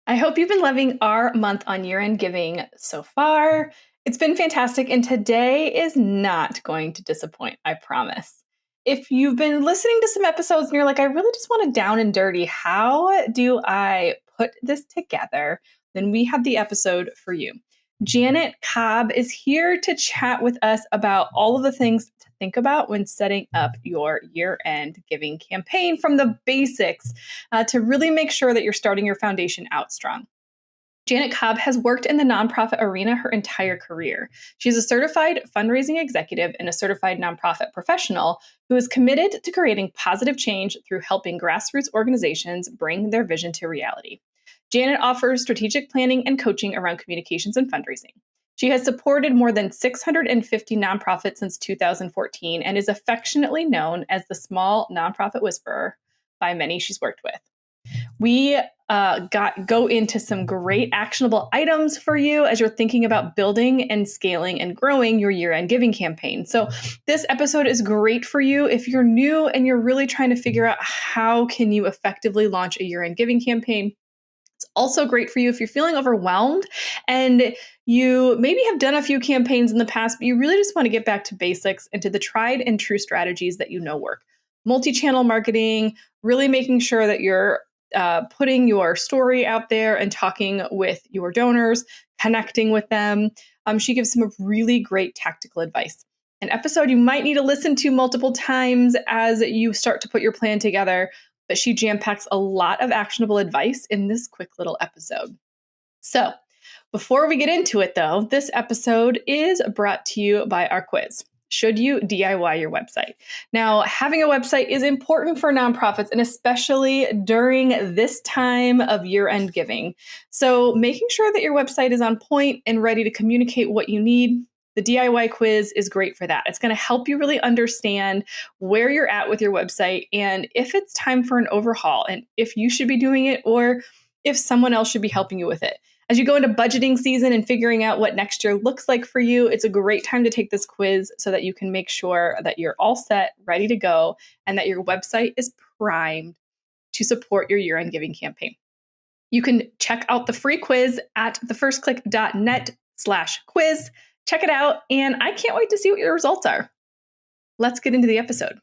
I hope you've been loving our month on year-end giving so far. It's been fantastic, and today is not going to disappoint, I promise. If you've been listening to some episodes and you're like, I really just want to down and dirty, how do I put this together? Then we have the episode for you. Janet Cobb is here to chat with us about all of the things to think about when setting up your year-end giving campaign, from the basics to really make sure that you're starting your foundation out strong. Janet Cobb has worked in the nonprofit arena her entire career. She's a certified fundraising executive and a certified nonprofit professional who is committed to creating positive change through helping grassroots organizations bring their vision to reality. Janet offers strategic planning and coaching around communications and fundraising. She has supported more than 650 nonprofits since 2014 and is affectionately known as the small nonprofit whisperer by many she's worked with. We go into some great actionable items for you as you're thinking about building and scaling and growing your year-end giving campaign. So this episode is great for you if you're new and you're really trying to figure out how can you effectively launch a year-end giving campaign. It's also great for you if you're feeling overwhelmed and you maybe have done a few campaigns in the past, but you really just want to get back to basics and to the tried and true strategies that you know work. Multi-channel marketing, really making sure that you're putting your story out there and talking with your donors, connecting with them. She gives some really great tactical advice. An episode you might need to listen to multiple times as you start to put your plan together, but she jam-packs a lot of actionable advice in this quick little episode. So before we get into it, though, this episode is brought to you by our quiz. Should you DIY your website? Now, having a website is important for nonprofits, and especially during this time of year-end giving. So making sure that your website is on point and ready to communicate what you need, the DIY quiz is great for that. It's going to help you really understand where you're at with your website and if it's time for an overhaul and if you should be doing it or if someone else should be helping you with it. As you go into budgeting season and figuring out what next year looks like for you, it's a great time to take this quiz so that you can make sure that you're all set, ready to go, and that your website is primed to support your year-end giving campaign. You can check out the free quiz at thefirstclick.net/quiz. Check it out, and I can't wait to see what your results are. Let's get into the episode.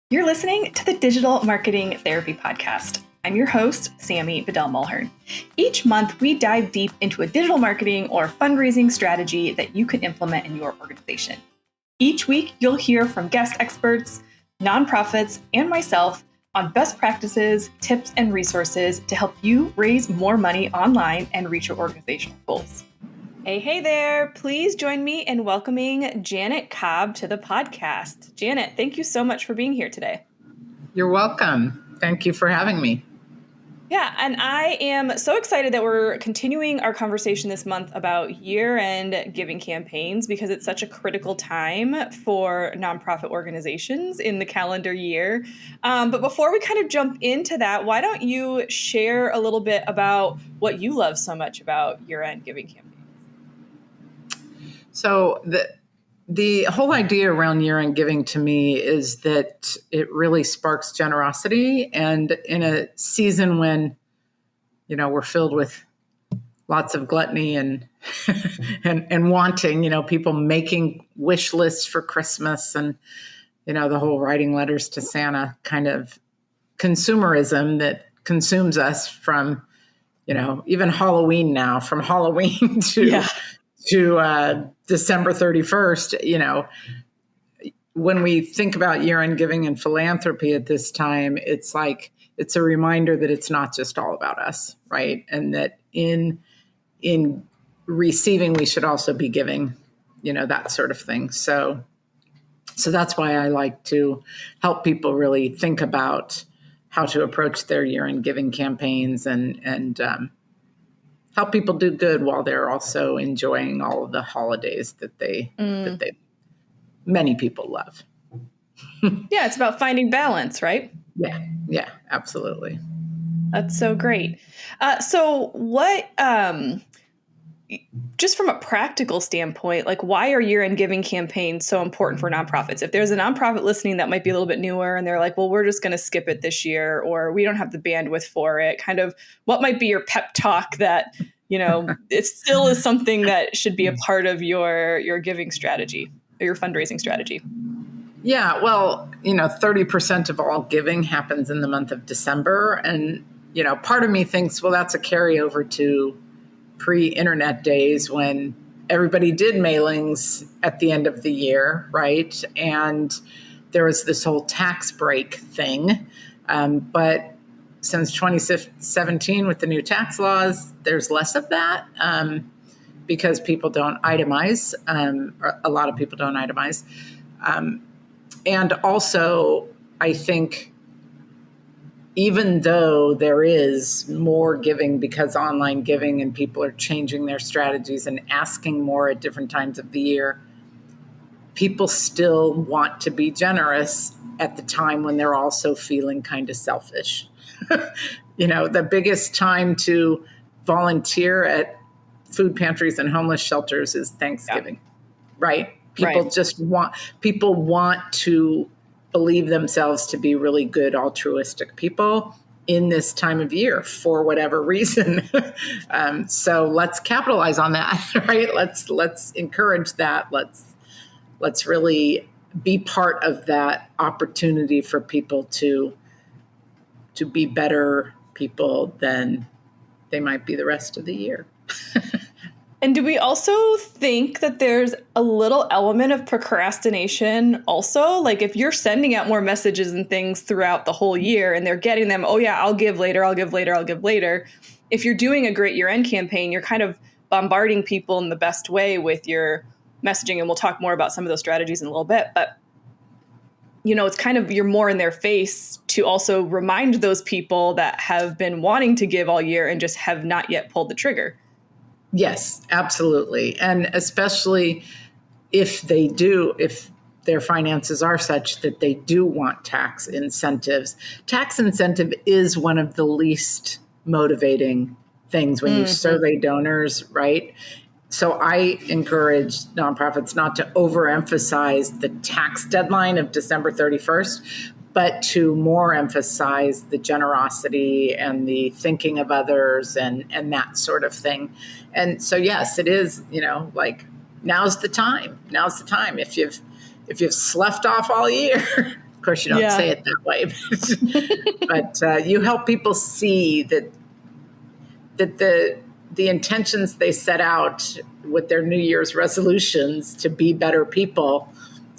You're listening to the Digital Marketing Therapy Podcast. I'm your host, Sammy Bedell-Mulhern. Each month, we dive deep into a digital marketing or fundraising strategy that you can implement in your organization. Each week, you'll hear from guest experts, nonprofits, and myself on best practices, tips, and resources to help you raise more money online and reach your organizational goals. Hey there. Please join me in welcoming Janet Cobb to the podcast. Janet, thank you so much for being here today. You're welcome. Thank you for having me. Yeah, and I am so excited that we're continuing our conversation this month about year-end giving campaigns because it's such a critical time for nonprofit organizations in the calendar year. But before we kind of jump into that, why don't you share a little bit about what you love so much about year-end giving campaigns? So the whole idea around year-end giving to me is that it really sparks generosity. And in a season when, we're filled with lots of gluttony and and wanting, people making wish lists for Christmas and, the whole writing letters to Santa kind of consumerism that consumes us from, even Halloween now, from Halloween to December 31st, when we think about year-end giving and philanthropy at this time, it's like, it's a reminder that it's not just all about us, right? And that in receiving, we should also be giving, that sort of thing. So that's why I like to help people really think about how to approach their year-end giving campaigns and help people do good while they're also enjoying all of the holidays that many people love. Yeah, it's about finding balance, right? Yeah, absolutely. That's so great. So what, just from a practical standpoint, like why are year-end giving campaigns so important for nonprofits? If there's a nonprofit listening that might be a little bit newer and they're like, well, we're just going to skip it this year, or we don't have the bandwidth for it, kind of what might be your pep talk that, it still is something that should be a part of your giving strategy or your fundraising strategy? Yeah, well, 30% of all giving happens in the month of December. And, part of me thinks, well, that's a carryover to pre-internet days when everybody did mailings at the end of the year, right? And there was this whole tax break thing. But since 2017 with the new tax laws, there's less of that because people don't itemize. Or a lot of people don't itemize. And also, I think even though there is more giving because online giving and people are changing their strategies and asking more at different times of the year, people still want to be generous at the time when they're also feeling kind of selfish. The biggest time to volunteer at food pantries and homeless shelters is Thanksgiving, right? People want to believe themselves to be really good, altruistic people in this time of year for whatever reason. So let's capitalize on that, right? Let's encourage that. Let's really be part of that opportunity for people to be better people than they might be the rest of the year. And do we also think that there's a little element of procrastination also? Like if you're sending out more messages and things throughout the whole year and they're getting them, oh yeah, I'll give later, I'll give later, I'll give later. If you're doing a great year-end campaign, you're kind of bombarding people in the best way with your messaging. And we'll talk more about some of those strategies in a little bit. But, it's kind of you're more in their face to also remind those people that have been wanting to give all year and just have not yet pulled the trigger. Yes, absolutely. And especially if their finances are such that they do want tax incentives. Tax incentive is one of the least motivating things when you survey donors, right? So I encourage nonprofits not to overemphasize the tax deadline of December 31st, but to more emphasize the generosity and the thinking of others and that sort of thing. And so, yes, it is, like now's the time. Now's the time. If you've slept off all year, of course you don't say it that way, but you help people see that the intentions they set out with their New Year's resolutions to be better people,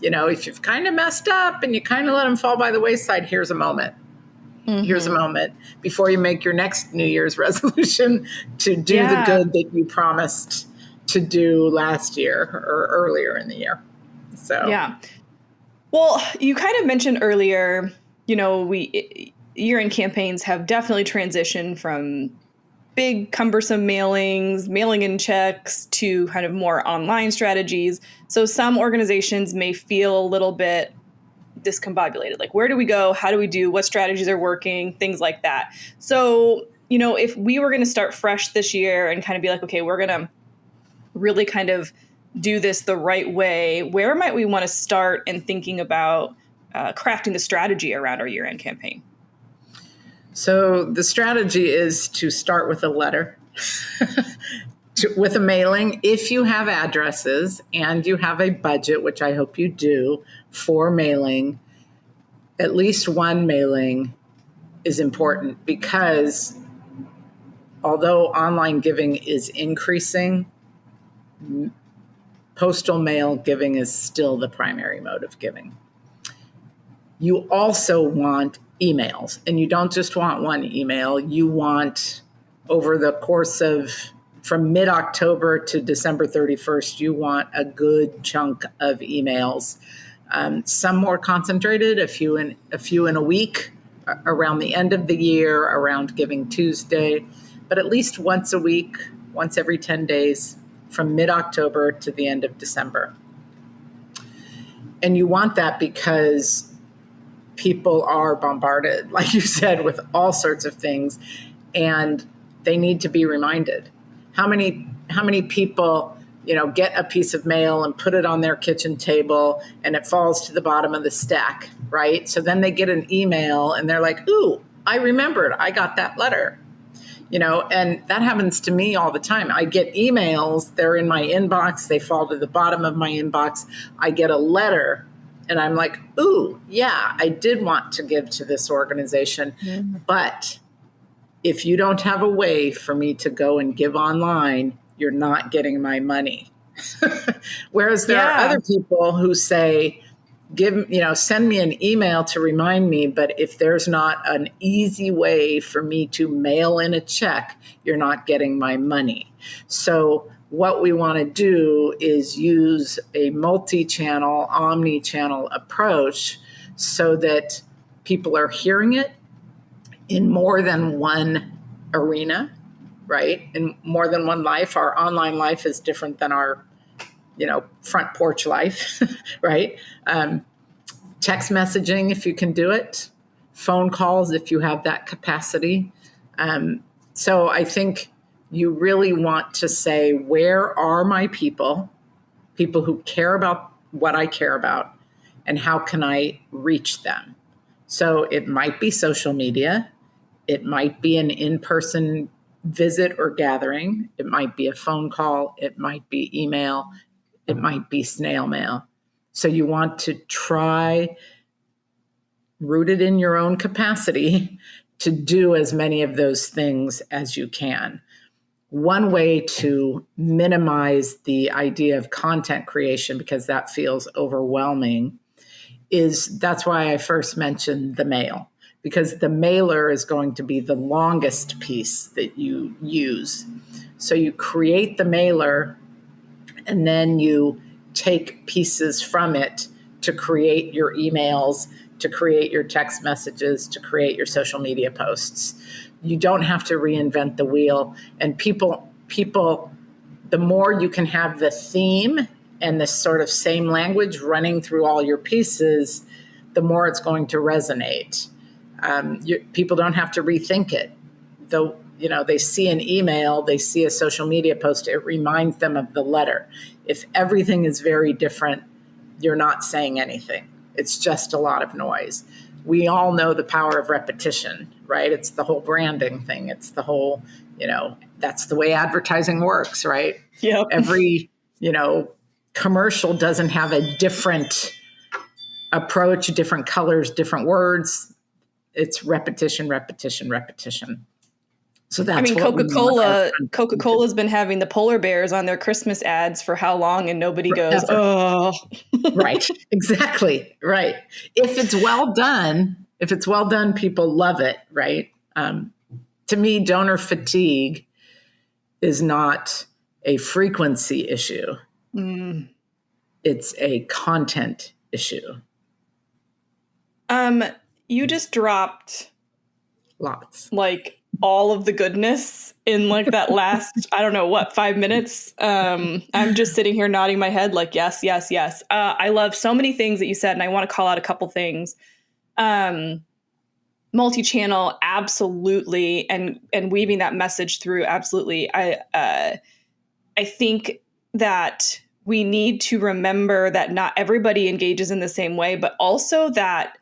if you've kind of messed up and you kind of let them fall by the wayside, here's a moment. Here's a moment before you make your next New Year's resolution to do the good that you promised to do last year or earlier in the year. So, yeah. Well, you kind of mentioned earlier, year-end campaigns have definitely transitioned from big cumbersome mailings, mailing in checks to kind of more online strategies. So some organizations may feel a little bit discombobulated. Like, where do we go? How do we do? What strategies are working? Things like that. So, if we were going to start fresh this year and kind of be like, okay, we're going to really kind of do this the right way, where might we want to start in thinking about crafting the strategy around our year-end campaign? So the strategy is to start with a letter, with a mailing. If you have addresses and you have a budget, which I hope you do, for mailing, at least one mailing is important because although online giving is increasing, postal mail giving is still the primary mode of giving. You also want emails, and you don't just want one email. You want, over the course of from mid-October to December 31st, you want a good chunk of emails. Some more concentrated, a few in a week, around the end of the year, around Giving Tuesday, but at least once a week, once every 10 days, from mid-October to the end of December. And you want that because people are bombarded, like you said, with all sorts of things, and they need to be reminded. How many many people, get a piece of mail and put it on their kitchen table and it falls to the bottom of the stack, right? So then they get an email and they're like, ooh, I remembered, I got that letter. And that happens to me all the time. I get emails, they're in my inbox, they fall to the bottom of my inbox. I get a letter and I'm like, ooh, yeah, I did want to give to this organization. Mm-hmm. But if you don't have a way for me to go and give online, you're not getting my money. Whereas there are other people who say, send me an email to remind me, but if there's not an easy way for me to mail in a check, you're not getting my money. So what we want to do is use a multi-channel, omni-channel approach so that people are hearing it in more than one arena, right? In more than one life. Our online life is different than our front porch life, right? Text messaging, if you can do it, phone calls, if you have that capacity. So I think you really want to say, where are my people who care about what I care about, and how can I reach them? So it might be social media. It might be an in-person visit or gathering. It might be a phone call. It might be email. It might be snail mail. So you want to try, rooted in your own capacity, to do as many of those things as you can. One way to minimize the idea of content creation, because that feels overwhelming, that's why I first mentioned the mail, because the mailer is going to be the longest piece that you use. So you create the mailer and then you take pieces from it to create your emails, to create your text messages, to create your social media posts. You don't have to reinvent the wheel. And people, the more you can have the theme and this sort of same language running through all your pieces, the more it's going to resonate. People don't have to rethink it. Though, they see an email, they see a social media post, it reminds them of the letter. If everything is very different, you're not saying anything. It's just a lot of noise. We all know the power of repetition, right? It's the whole branding thing. It's the whole, that's the way advertising works, right? Yep. Every, commercial doesn't have a different approach, different colors, different words. It's repetition, repetition, repetition. So that's Coca-Cola's been having the polar bears on their Christmas ads for how long, and nobody goes, oh. Right. Exactly. Right. If it's well done, people love it. Right. To me, donor fatigue is not a frequency issue. It's a content issue. You just dropped lots, like all of the goodness in like that last, 5 minutes. I'm just sitting here nodding my head like, yes, yes, yes. I love so many things that you said, and I want to call out a couple things. Multi-channel, absolutely. And weaving that message through. Absolutely. I think that we need to remember that not everybody engages in the same way, but also that,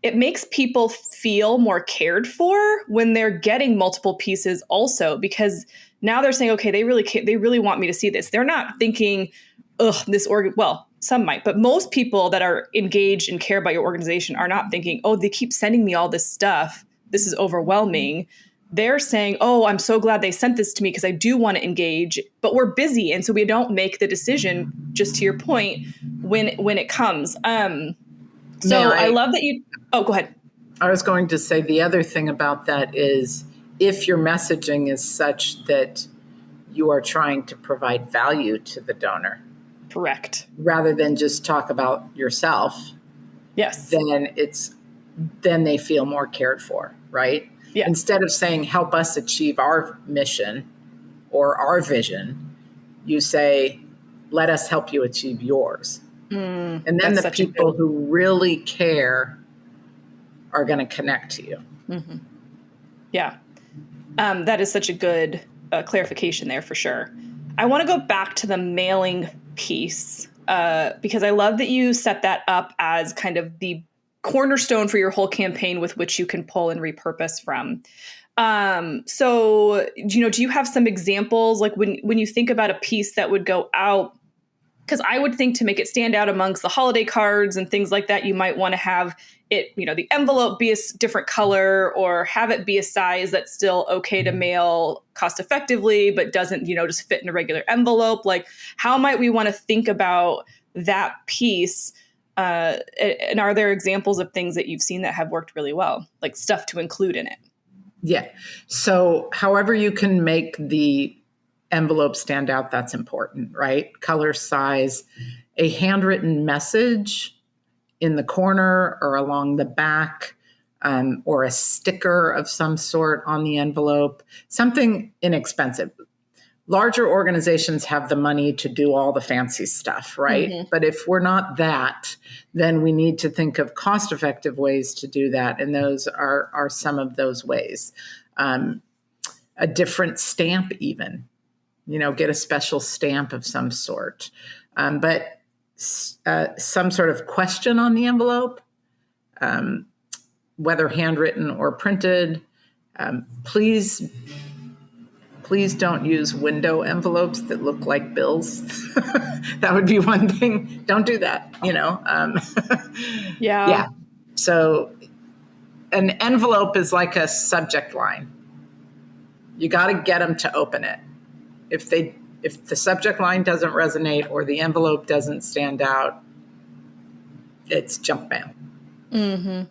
it makes people feel more cared for when they're getting multiple pieces also, because now they're saying, okay, they really want me to see this. They're not thinking, well, some might, but most people that are engaged and care about your organization are not thinking, oh, they keep sending me all this stuff. This is overwhelming. They're saying, oh, I'm so glad they sent this to me because I do want to engage, but we're busy. And so we don't make the decision, just to your point, when it comes. I love that you... Oh, go ahead. I was going to say the other thing about that is if your messaging is such that you are trying to provide value to the donor. Correct. Rather than just talk about yourself. Yes. Then they feel more cared for, right? Yeah. Instead of saying, help us achieve our mission or our vision, you say, let us help you achieve yours. And then the people who really care are going to connect to you. Mm-hmm. Yeah. That is such a good clarification there for sure. I want to go back to the mailing piece because I love that you set that up as kind of the cornerstone for your whole campaign with which you can pull and repurpose from. So, do you have some examples, like when you think about a piece that would go out? Because I would think to make it stand out amongst the holiday cards and things like that, you might want to have it, the envelope be a different color, or have it be a size that's still okay to mail cost effectively, but doesn't, just fit in a regular envelope. Like, how might we want to think about that piece? And are there examples of things that you've seen that have worked really well, like stuff to include in it? Yeah. So however you can make the envelope stand out, that's important, right? Color, size, a handwritten message in the corner or along the back, or a sticker of some sort on the envelope, something inexpensive. Larger organizations have the money to do all the fancy stuff, right? Mm-hmm. But if we're not that, then we need to think of cost-effective ways to do that. And those are some of those ways. A different stamp even, get a special stamp of some sort. But some sort of question on the envelope, whether handwritten or printed. Please don't use window envelopes that look like bills. That would be one thing. Don't do that, Yeah. Yeah. So an envelope is like a subject line. You got to get them to open it. If the subject line doesn't resonate or the envelope doesn't stand out, it's junk mail. Mm-hmm.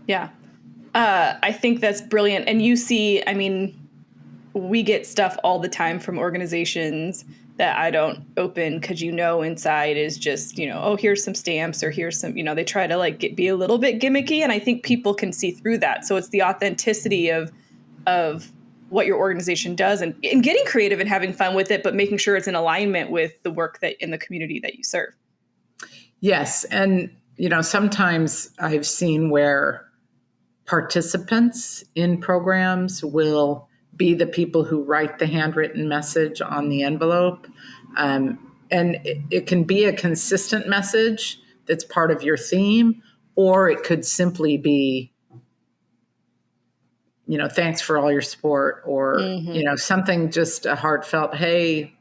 Yeah. I think that's brilliant. And you see, we get stuff all the time from organizations that I don't open because inside is just, oh, here's some stamps, or here's some, they try to be a little bit gimmicky. And I think people can see through that. So it's the authenticity of what your organization does, and getting creative and having fun with it, but making sure it's in alignment with the work that in the community that you serve. Yes. And, sometimes I've seen where participants in programs will be the people who write the handwritten message on the envelope. And it can be a consistent message that's part of your theme, or it could simply be, thanks for all your support, or, Mm-hmm. Something just a heartfelt, hey,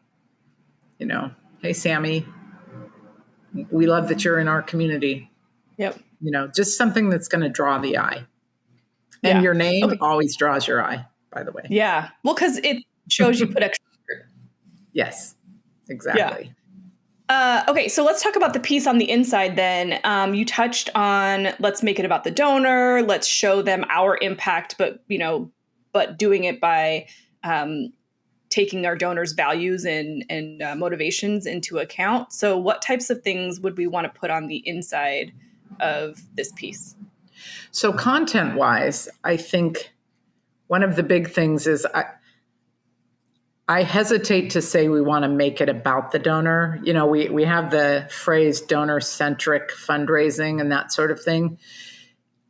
hey, Sammy, we love that you're in our community. Yep. Just something that's going to draw the eye. And Yeah. your name Okay. always draws your eye, by the way. Yeah. Well, because it shows you put extra effort. Yes, exactly. Yeah. Okay, so let's talk about the piece on the inside then. You touched on, let's make it about the donor. Let's show them our impact, but doing it by taking our donors' values and motivations into account. So what types of things would we want to put on the inside of this piece? So content-wise, I think one of the big things is I hesitate to say we want to make it about the donor. We have the phrase donor-centric fundraising and that sort of thing.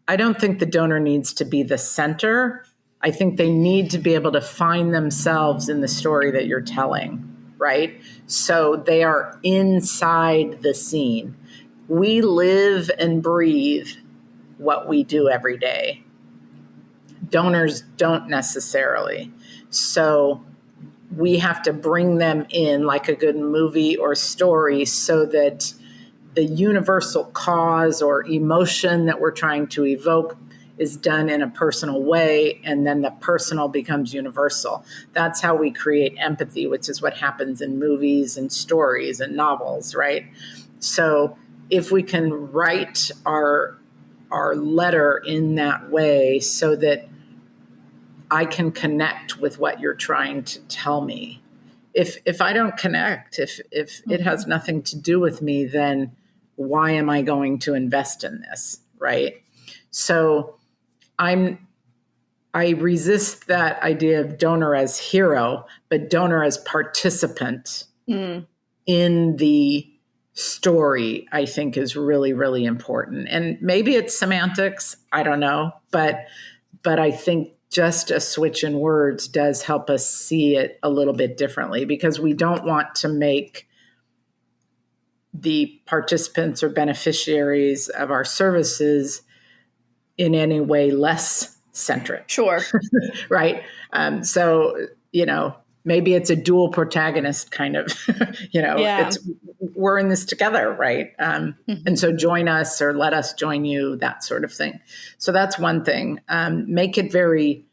I don't think the donor needs to be the center. I think they need to be able to find themselves in the story that you're telling, right? So they are inside the scene. We live and breathe what we do every day. Donors don't necessarily. So we have to bring them in like a good movie or story so that the universal cause or emotion that we're trying to evoke is done in a personal way, and then the personal becomes universal. That's how we create empathy, which is what happens in movies and stories and novels, right? So if we can write our letter in that way so that I can connect with what you're trying to tell me. If I don't connect, if it has nothing to do with me, then why am I going to invest in this, right? So I resist that idea of donor as hero, but donor as participant in the story, I think is really, really important. And maybe it's semantics, I don't know, but I think just a switch in words does help us see it a little bit differently, because we don't want to make the participants or beneficiaries of our services in any way less centric. Sure. Right. So, maybe it's a dual protagonist kind of, Yeah. we're in this together. Right. And so join us or let us join you, that sort of thing. So that's one thing. Make it very,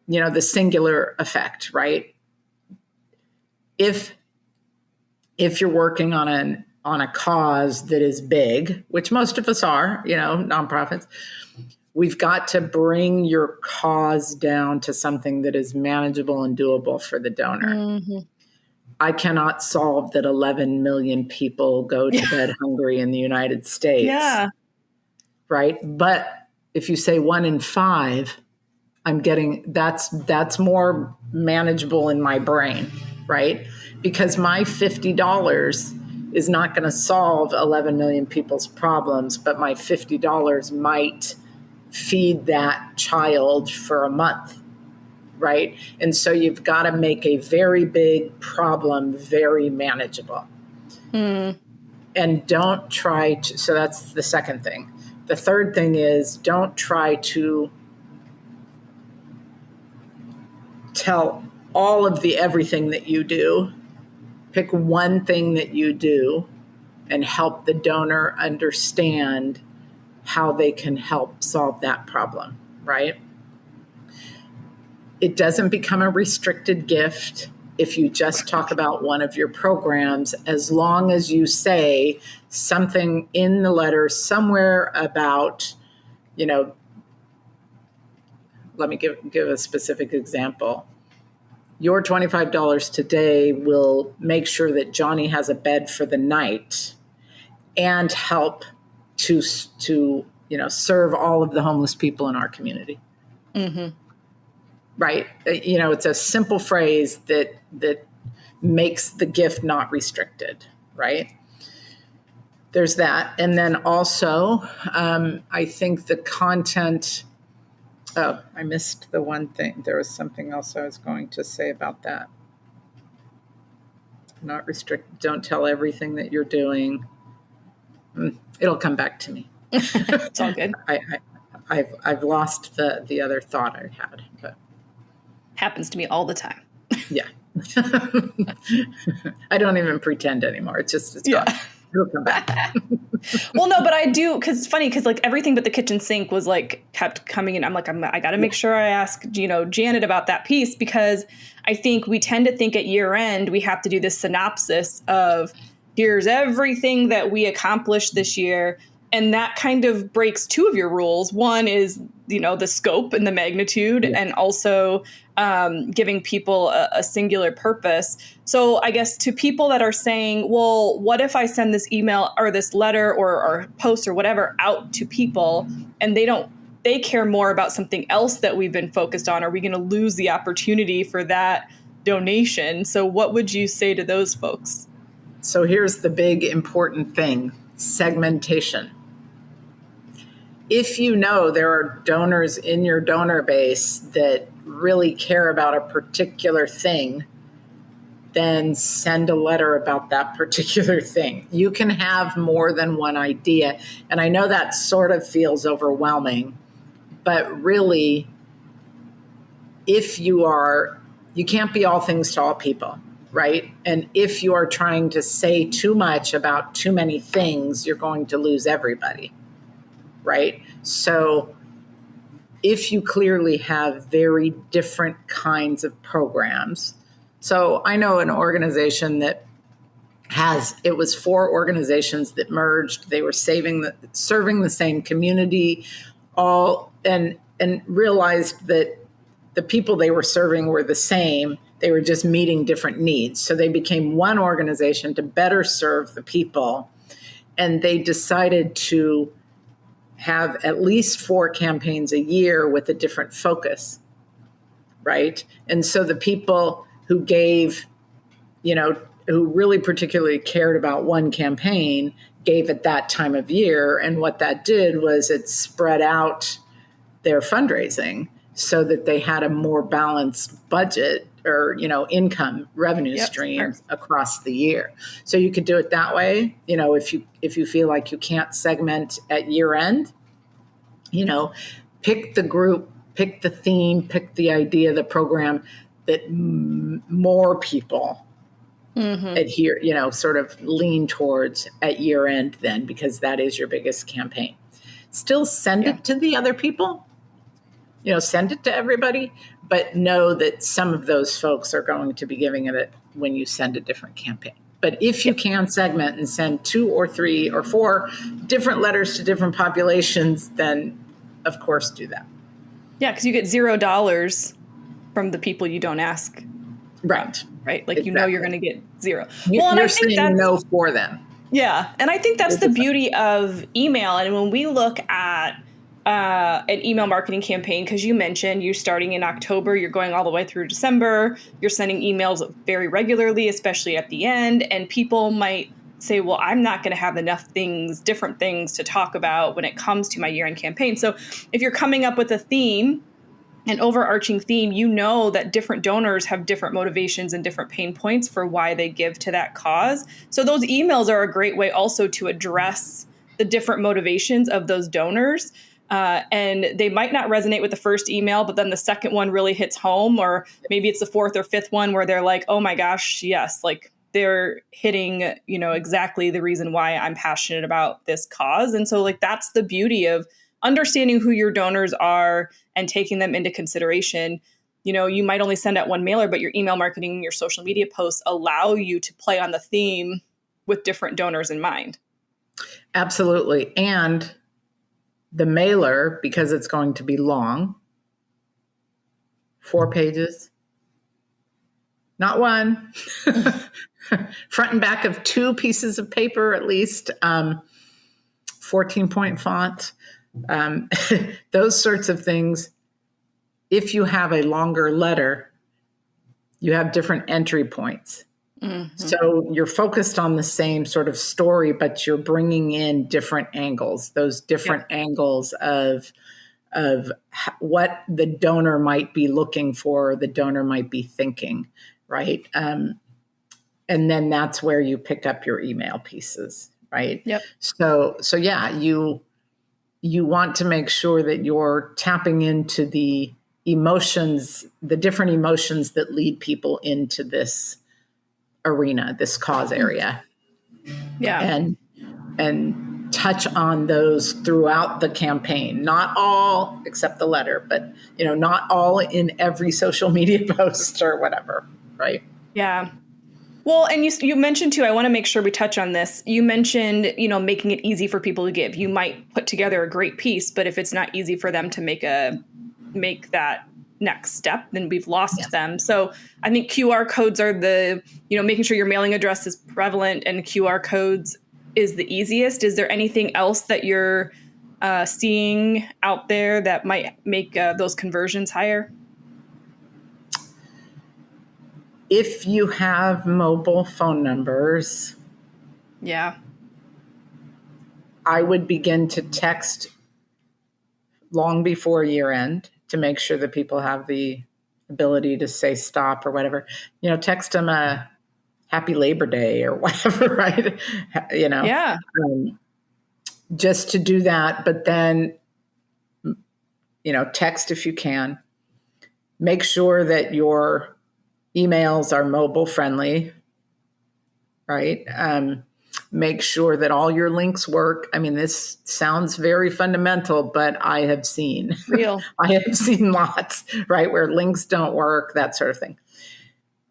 the singular effect, right? If you're working on a cause that is big, which most of us are, nonprofits, we've got to bring your cause down to something that is manageable and doable for the donor. I cannot solve that 11 million people go to bed hungry in the United States. Yeah. Right. But if you say 1 in 5, I'm getting that's more manageable in my brain. Right. Because my $50 is not going to solve 11 million people's problems, but my $50 might feed that child for a month, right? And so you've got to make a very big problem very manageable. And don't try to, so that's the second thing. The third thing is, don't try to tell all of the everything that you do. Pick one thing that you do and help the donor understand how they can help solve that problem, right? It doesn't become a restricted gift if you just talk about one of your programs, as long as you say something in the letter somewhere about, let me give a specific example. Your $25 today will make sure that Johnny has a bed for the night and help to serve all of the homeless people in our community. Right. It's a simple phrase that makes the gift not restricted. Right. There's that. And then also, I think the content. Oh, I missed the one thing. There was something else I was going to say about that. Not restrict. Don't tell everything that you're doing. It'll come back to me. It's all good. I've lost the other thought I had, but happens to me all the time. Yeah. I don't even pretend anymore. It's gone. It'll come back. Well, no, but I do, because it's funny, because like everything but the kitchen sink was like kept coming in. I'm like, I got to make sure I ask, Janet about that piece, because I think we tend to think at year end we have to do this synopsis of here's everything that we accomplished this year. And that kind of breaks two of your rules. One is, the scope and the magnitude, and also giving people a singular purpose. So I guess to people that are saying, well, what if I send this email or this letter or post or whatever out to people and they care more about something else that we've been focused on? Are we going to lose the opportunity for that donation? So what would you say to those folks? So here's the big important thing: segmentation. If there are donors in your donor base that really care about a particular thing, then send a letter about that particular thing. You can have more than one idea. And I know that sort of feels overwhelming, but really, if you can't be all things to all people, right? And if you are trying to say too much about too many things, you're going to lose everybody. Right? So if you clearly have very different kinds of programs. So I know an organization that it was 4 organizations that merged. They were serving the same community, and realized that the people they were serving were the same. They were just meeting different needs. So they became one organization to better serve the people. And they decided to have at least 4 campaigns a year with a different focus, right? And so the people who gave, who really particularly cared about one campaign gave at that time of year. And what that did was it spread out their fundraising. so that they had a more balanced budget or, income revenue streams across the year. So you could do it that way. If you feel like you can't segment at year end, pick the group, pick the theme, pick the idea, the program that more people adhere, sort of lean towards at year end then, because that is your biggest campaign. Still send it to the other people, send it to everybody, but know that some of those folks are going to be giving it when you send a different campaign. But if you can segment and send 2 or 3 or 4 different letters to different populations, then of course do that. Yeah, because you get $0 from the people you don't ask. Right. Right. Like, exactly. You're going to get 0. You're saying no for them. Yeah. And I think that's the beauty of email. And when we look at an email marketing campaign, because you mentioned you're starting in October, you're going all the way through December, you're sending emails very regularly, especially at the end. And people might say, well, I'm not going to have enough different things to talk about when it comes to my year-end campaign. So if you're coming up with a theme, an overarching theme, that different donors have different motivations and different pain points for why they give to that cause. So those emails are a great way also to address the different motivations of those donors. And they might not resonate with the first email, but then the second one really hits home, or maybe it's the fourth or fifth one where they're like, oh my gosh, yes, like they're hitting, exactly the reason why I'm passionate about this cause. And so like, that's the beauty of understanding who your donors are and taking them into consideration. You might only send out one mailer, but your email marketing, your social media posts allow you to play on the theme with different donors in mind. Absolutely. And the mailer, because it's going to be long, 4 pages, not one, front and back of 2 pieces of paper at least, 14-point font, those sorts of things. If you have a longer letter, you have different entry points. Mm-hmm. So you're focused on the same sort of story, but you're bringing in different angles, those different angles of what the donor might be looking for, the donor might be thinking, right? And then that's where you pick up your email pieces, right? Yep. So yeah, you want to make sure that you're tapping into the emotions, the different emotions that lead people into this arena, this cause area. Yeah. And touch on those throughout the campaign. Not all except the letter, but not all in every social media post or whatever, right? Yeah. Well, and you mentioned too, I want to make sure we touch on this. You mentioned, making it easy for people to give. You might put together a great piece, but if it's not easy for them to make that next step, then we've lost them. So I think QR codes are making sure your mailing address is prevalent and QR codes is the easiest. Is there anything else that you're seeing out there that might make those conversions higher? If you have mobile phone numbers, I would begin to text long before year end to make sure that people have the ability to say stop or whatever. Text them a happy Labor Day or whatever, right? Just to do that. But then, text if you can. Make sure that your emails are mobile friendly, right? Make sure that all your links work. I mean, this sounds very fundamental, but I have seen lots, right, where links don't work, that sort of thing.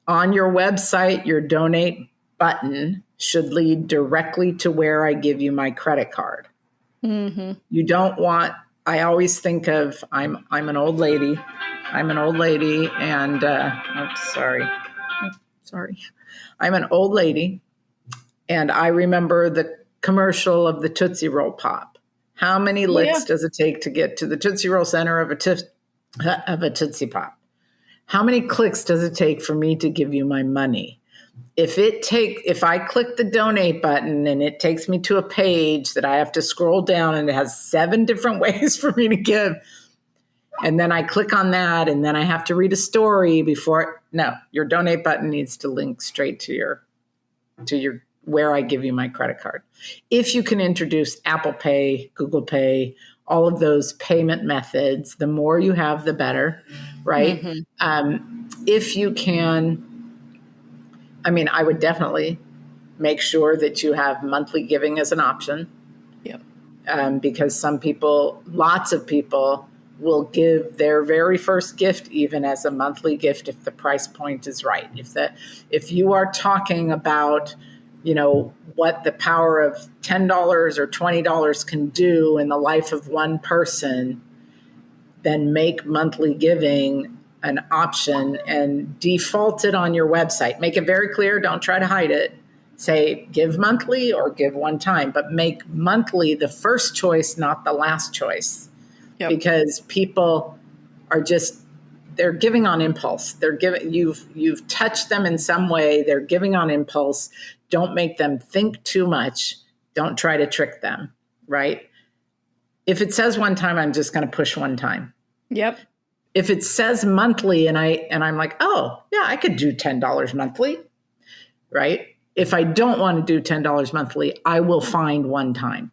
On your website, your donate button should lead directly to where I give you my credit card. Mm-hmm. You don't want, I always think of, I'm an old lady. I'm an old lady and, sorry. I'm an old lady and I remember the commercial of the Tootsie Roll Pop. How many licks does it take to get to the Tootsie Roll center of a Tootsie Pop? How many clicks does it take for me to give you my money? If I click the donate button and it takes me to a page that I have to scroll down and it has 7 different ways for me to give, And then I click on that, and then I have to read a story before. No, your donate button needs to link straight to your where I give you my credit card. If you can introduce Apple Pay, Google Pay, all of those payment methods, the more you have, the better, right? If you can, I mean, I would definitely make sure that you have monthly giving as an option. Yep. Because some people, lots of people, will give their very first gift even as a monthly gift if the price point is right. If you are talking about, what the power of $10 or $20 can do in the life of one person, then make monthly giving an option and default it on your website. Make it very clear. Don't try to hide it. Say give monthly or give one time, but make monthly the first choice, not the last choice. Yep. Because people are they're giving on impulse. They're giving, you've touched them in some way. They're giving on impulse. Don't make them think too much. Don't try to trick them, right? If it says one time, I'm just going to push one time. Yep. If it says monthly and I'm like, oh yeah, I could do $10 monthly, right? If I don't want to do $10 monthly, I will find one time.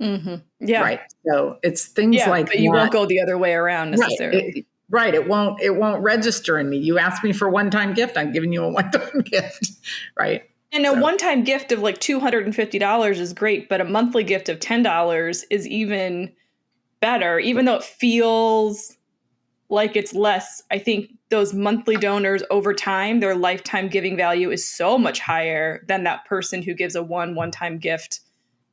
Mm-hmm. Yeah. Right. So it's things like but you won't go the other way around necessarily. Right. It won't register in me. You asked me for a one-time gift. I'm giving you a one-time gift. Right. And a one-time gift of like $250 is great, but a monthly gift of $10 is even better, even though it feels like it's less. I think those monthly donors over time, their lifetime giving value is so much higher than that person who gives a one-time gift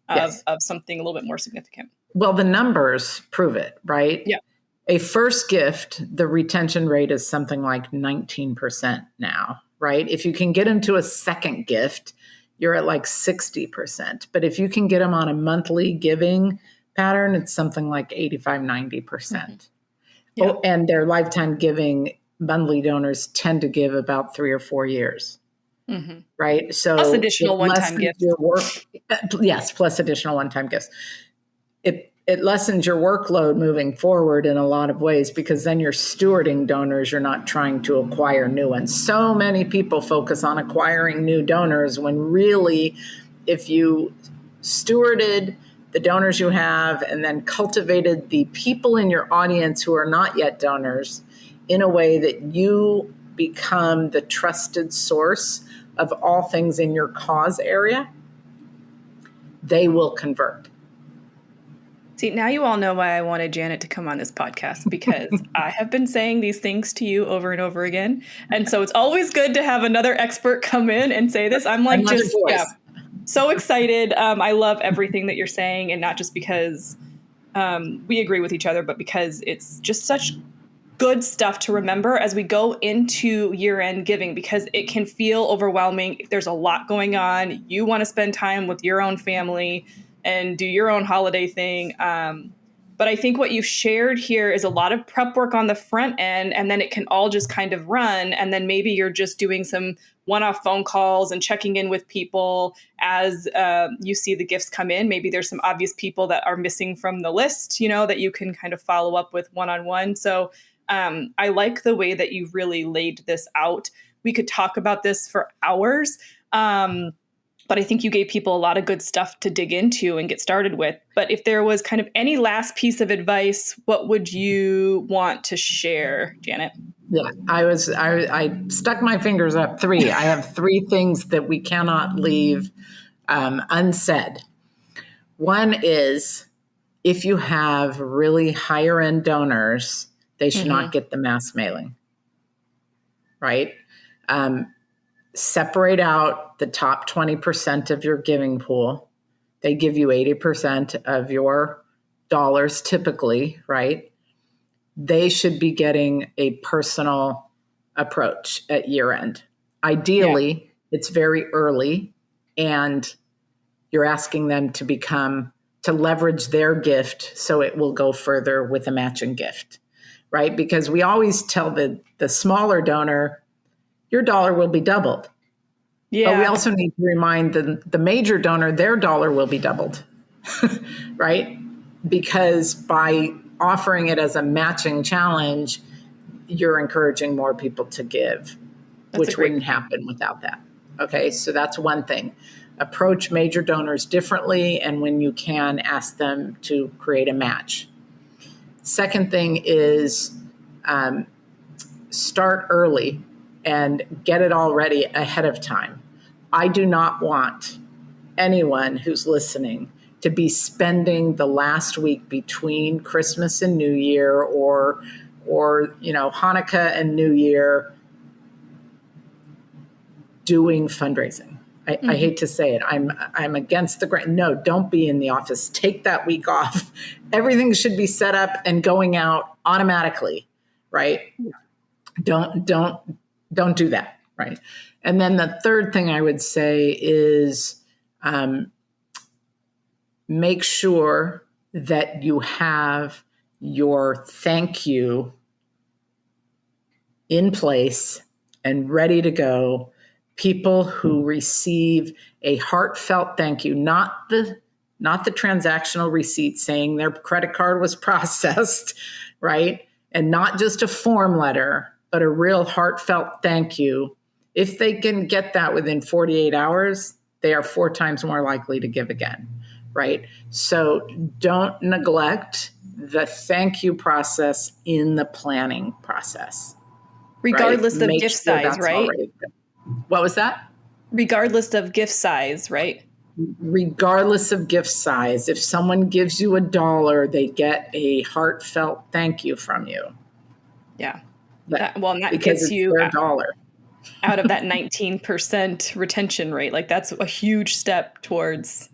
of something a little bit more significant. Well, the numbers prove it, right? Yeah. A first gift, the retention rate is something like 19% now, right? If you can get them to a second gift, you're at like 60%. But if you can get them on a monthly giving pattern, it's something like 85, 90%. Mm-hmm. Yeah. Oh, and their lifetime giving, monthly donors tend to give about 3 or 4 years. Mm-hmm. Right. So plus additional one-time gifts. Yes, plus additional one-time gifts. It lessens your workload moving forward in a lot of ways, because then you're stewarding donors. You're not trying to acquire new ones. So many people focus on acquiring new donors when really, if you stewarded the donors you have and then cultivated the people in your audience who are not yet donors in a way that you become the trusted source of all things in your cause area, they will convert. See, now you all know why I wanted Janet to come on this podcast, because I have been saying these things to you over and over again. And so it's always good to have another expert come in and say this. I'm like, so excited. I love everything that you're saying, and not just because we agree with each other, but because it's just such good stuff to remember as we go into year-end giving, because it can feel overwhelming. There's a lot going on. You want to spend time with your own family and do your own holiday thing. But I think what you've shared here is a lot of prep work on the front end, and then it can all just kind of run. And then maybe you're just doing some one-off phone calls and checking in with people as you see the gifts come in. Maybe there's some obvious people that are missing from the list, that you can kind of follow up with one-on-one. So I like the way that you've really laid this out. We could talk about this for hours. But I think you gave people a lot of good stuff to dig into and get started with. But if there was kind of any last piece of advice, what would you want to share, Janet? Yeah, I stuck my fingers up 3. I have 3 things that we cannot leave unsaid. One is, if you have really higher end donors, they should not get the mass mailing, right? Separate out the top 20% of your giving pool. They give you 80% of your dollars typically, right? They should be getting a personal approach at year end. Ideally, it's very early, and you're asking them to leverage their gift so it will go further with a matching gift, right? Because we always tell the smaller donor, your dollar will be doubled. Yeah. But we also need to remind the major donor, their dollar will be doubled, right? Because by offering it as a matching challenge, you're encouraging more people to give, which wouldn't happen without that. Okay, so that's one thing. Approach major donors differently, and when you can, ask them to create a match. Second thing is start early and get it all ready ahead of time. I do not want anyone who's listening to be spending the last week between Christmas and New Year or Hanukkah and New Year doing fundraising. I hate to say it. I'm against the grain. No, don't be in the office. Take that week off. Everything should be set up and going out automatically, right? Don't do that, right? And then the third thing I would say is make sure that you have your thank you in place and ready to go. People who receive a heartfelt thank you, not the transactional receipt saying their credit card was processed, right? And not just a form letter, but a real heartfelt thank you. If they can get that within 48 hours, they are 4 times more likely to give again, right? So don't neglect the thank you process in the planning process. Regardless right? of gift size, right? What was that? Regardless of gift size, right? Regardless of gift size. If someone gives you $1, they get a heartfelt thank you from you. Yeah. That that gets you their dollar. out of that 19% retention rate. Like that's a huge step towards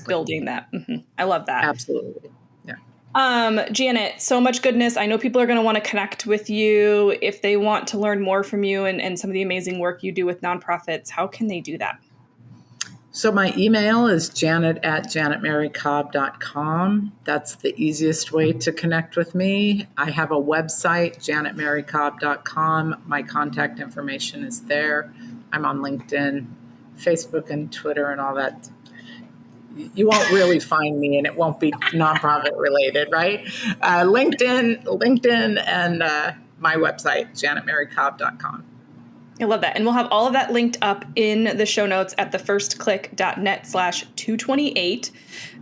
building that. I love that. Absolutely. Yeah. Janet, so much goodness. I know people are going to want to connect with you if they want to learn more from you and some of the amazing work you do with nonprofits. How can they do that? So my email is janet@janetmarycobb.com. That's the easiest way to connect with me. I have a website, janetmarycobb.com. My contact information is there. I'm on LinkedIn, Facebook, and Twitter and all that. You won't really find me, and it won't be nonprofit related, right? LinkedIn, and my website, janetmarycobb.com. I love that. And we'll have all of that linked up in the show notes at thefirstclick.net/228.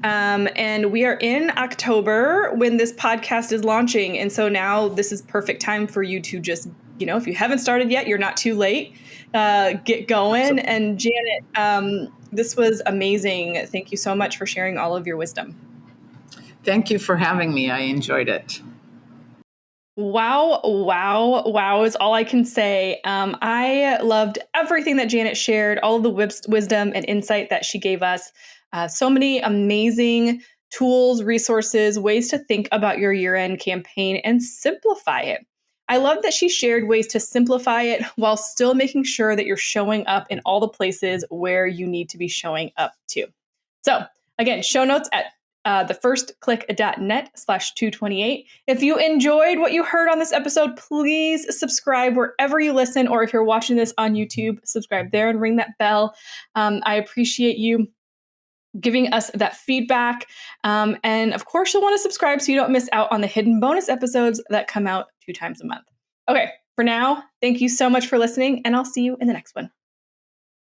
And we are in October when this podcast is launching. And so now this is perfect time for you to just, if you haven't started yet, you're not too late. Get going. And Janet, this was amazing. Thank you so much for sharing all of your wisdom. Thank you for having me. I enjoyed it. Wow is all I can say. I loved everything that Janet shared, all of the wisdom and insight that she gave us. So many amazing tools, resources, ways to think about your year-end campaign and simplify it. I love that she shared ways to simplify it while still making sure that you're showing up in all the places where you need to be showing up to. So again, show notes at thefirstclick.net/228. If you enjoyed what you heard on this episode, please subscribe wherever you listen, or if you're watching this on YouTube, subscribe there and ring that bell. I appreciate you giving us that feedback. And of course, you'll want to subscribe so you don't miss out on the hidden bonus episodes that come out 2 times a month. Okay, for now, thank you so much for listening, and I'll see you in the next one.